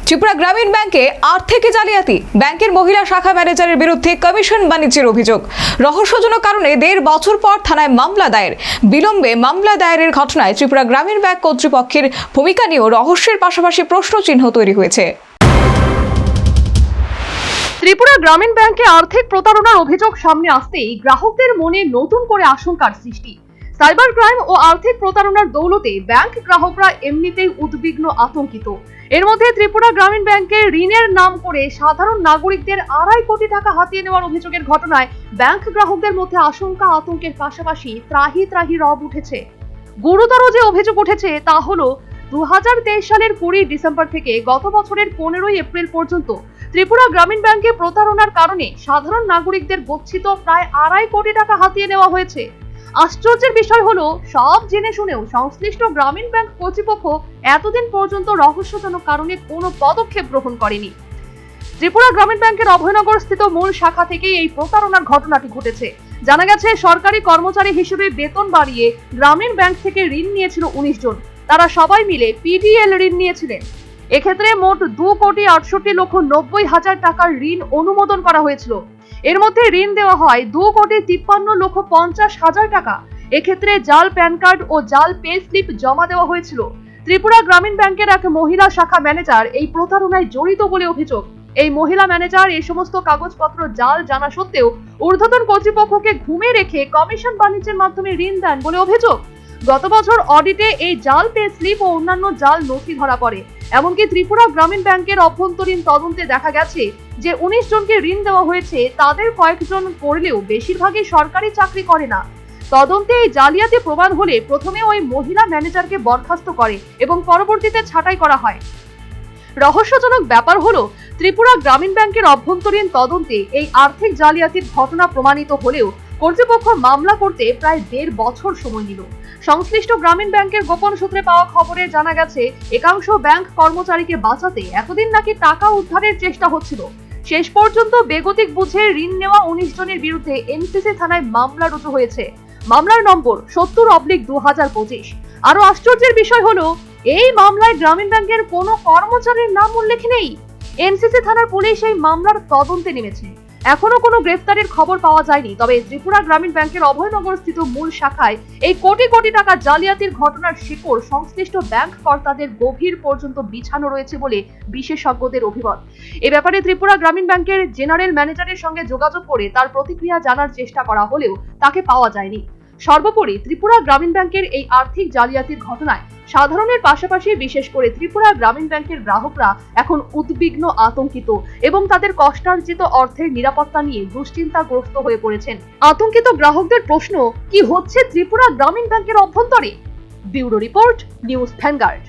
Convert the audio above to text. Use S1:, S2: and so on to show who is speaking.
S1: ত্রিপুরা গ্রামীণ ব্যাংকে আর্থিক জালিয়াতি, ব্যাংকের মহিলা শাখা ম্যানেজারের বিরুদ্ধে কমিশন বাণিজ্যের অভিযোগ। রহস্যজনক কারণে 1.5 বছর পর থানায় মামলা দায়ের। বিলম্বে মামলা দায়েরের ঘটনায় ত্রিপুরা গ্রামীণ ব্যাংক কর্তৃপক্ষের ভূমিকা নিয়েও রহস্যের পাশাপাশি প্রশ্নচিহ্ন তৈরি হয়েছে।
S2: ত্রিপুরা গ্রামীণ ব্যাংকে আর্থিক প্রতারণার অভিযোগ সামনে আসতেই গ্রাহকদের মনে নতুন করে আশঙ্কার সৃষ্টি। সাইবার ক্রাইম ও আর্থিক প্রতারণার দৌলতে ব্যাংক গ্রাহকরা এমনিতেই উদ্বিগ্ন, আতঙ্কিত। এর মধ্যে ত্রিপুরা গ্রামীণ ব্যাংকে ঋণের নাম করে সাধারণ নাগরিকদের 2.5 কোটি টাকা হাতিয়ে নেওয়ার অভিযোগের ঘটনায় ব্যাংক গ্রাহকদের মধ্যে আশঙ্কা, আতঙ্কের পাশাপাশি ত্রাহি ত্রাহি রব উঠেছে। গুরুতর যে অভিযোগ উঠেছে তা হলো 2023 সালের 20 ডিসেম্বর থেকে গত বছরের 15 এপ্রিল পর্যন্ত ত্রিপুরা গ্রামীণ ব্যাংকে প্রতারণার কারণে সাধারণ নাগরিকদের গচ্ছিত প্রায় 2.5 কোটি টাকা হাতিয়ে নেওয়া হয়েছে। আশ্চর্যের বিষয় হলো, সব জেনে শুনেও সংশ্লিষ্ট গ্রামীণ ব্যাংক কর্তৃপক্ষ এতদিন পর্যন্ত রহস্যজনক কারণে কোনো পদক্ষেপ গ্রহণ করেনি। ত্রিপুরা গ্রামীণ ব্যাংকের অভয়নগর স্থিত মূল শাখা থেকেই এই প্রতারণার ঘটনাটি ঘটেছে। জানা গেছে, সরকারি কর্মচারী হিসেবে বেতন বাড়িয়ে গ্রামীণ ব্যাংক থেকে ঋণ নিয়েছিল 19 জন। তারা সবাই মিলে পিডিএল ঋণ নিয়েছিলেন। এক্ষেত্রে মোট 2,68,90,000 টাকার ঋণ অনুমোদন করা হয়েছিল। এর মধ্যে ঋণ দেওয়া হয় 2,53,50,000 টাকা। এক্ষেত্রে জাল প্যান কার্ড ও জাল পে স্লিপ জমা দেওয়া হয়েছিল। ত্রিপুরা গ্রামীণ ব্যাংকের এক মহিলা শাখা ম্যানেজার এই প্রতারণায় জড়িত বলে অভিযোগ। এই মহিলা ম্যানেজার এই সমস্ত কাগজপত্র জাল জানা সত্ত্বেও ঊর্ধ্বতন কর্তৃপক্ষকে ঘুমে রেখে কমিশন বাণিজ্যের মাধ্যমে ঋণ দেন বলে অভিযোগ। গত বছর অডিটে এই জাল পে স্লিপ ও অন্যান্য জাল নথি ধরা পড়ে। এমনকি ত্রিপুরা গ্রামীণ ব্যাংকের অভ্যন্তরীণ তদন্তে দেখা গেছে যে 19 জনকে ঋণ দেওয়া হয়েছে, তাদের কয়েকজন করলেও বেশিরভাগই সরকারি চাকরি করে না। তদন্তে এই জালিয়াতি প্রমাণ হলে প্রথমে ওই মহিলা ম্যানেজারকে বরখাস্ত করে এবং পরবর্তীতে ছাঁটাই করা হয়। রহস্যজনক ব্যাপার হলো, ত্রিপুরা গ্রামীণ ব্যাংকের অভ্যন্তরীণ তদন্তে এই আর্থিক জালিয়াতির ঘটনা প্রমাণিত হলেও কর্তৃপক্ষ মামলা করতে প্রায় 1.5 বছর সময় নিল। সংশ্লিষ্ট গ্রামীণ ব্যাংকের গোপন সূত্রে পাওয়া খবরে জানা গেছে, একাংশ ব্যাংক কর্মচারীকে বাঁচাতে এতদিন নাকি টাকা উদ্ধারের চেষ্টা হচ্ছিল। শেষ পর্যন্ত বেগতিক বুঝে ঋণ নেওয়া 19 জনের বিরুদ্ধে এনসিসি থানায় মামলা রুজু হয়েছে। মামলার নম্বর 70/2025। আরো আশ্চর্যের বিষয় হলো, এই মামলায় গ্রামীণ ব্যাংকের কোনো কর্মচারীর নাম উল্লেখ নেই। এনসিসি থানার পুলিশ এই মামলার তদন্তে নেমেছে। এখনো কোনো গ্রেফতারের খবর পাওয়া যায়নি। তবে ত্রিপুরা গ্রামীণ ব্যাংকের অভয়নগর স্থিত মূল শাখায় এই কোটি কোটি টাকা জালিয়াতির ঘটনার শিকড় সংশ্লিষ্ট ব্যাংক কর্তাদের গভীর পর্যন্ত বিছানো রয়েছে বলে বিশেষজ্ঞদের অভিমত। এ ব্যাপারে ত্রিপুরা গ্রামীণ ব্যাংকের জেনারেল ম্যানেজারের সঙ্গে যোগাযোগ করে তার প্রতিক্রিয়া জানার চেষ্টা করা হলেও তাকে পাওয়া যায়নি। সর্বোপরি ত্রিপুরা গ্রামীণ ব্যাংকের এই আর্থিক জালিয়াতির ঘটনায় সাধারণের পাশাপাশি বিশেষ করে ত্রিপুরা গ্রামীণ ব্যাংকের গ্রাহকরা এখন উদ্বিগ্ন, আতঙ্কিত এবং তাদের কষ্টার্জিত অর্থের নিরাপত্তা নিয়ে দুশ্চিন্তাগ্রস্ত হয়ে পড়েছেন। আতঙ্কিত গ্রাহকদের প্রশ্ন, কি হচ্ছে ত্রিপুরা গ্রামীণ ব্যাংকের অভ্যন্তরে? Bureau report, news vanguard.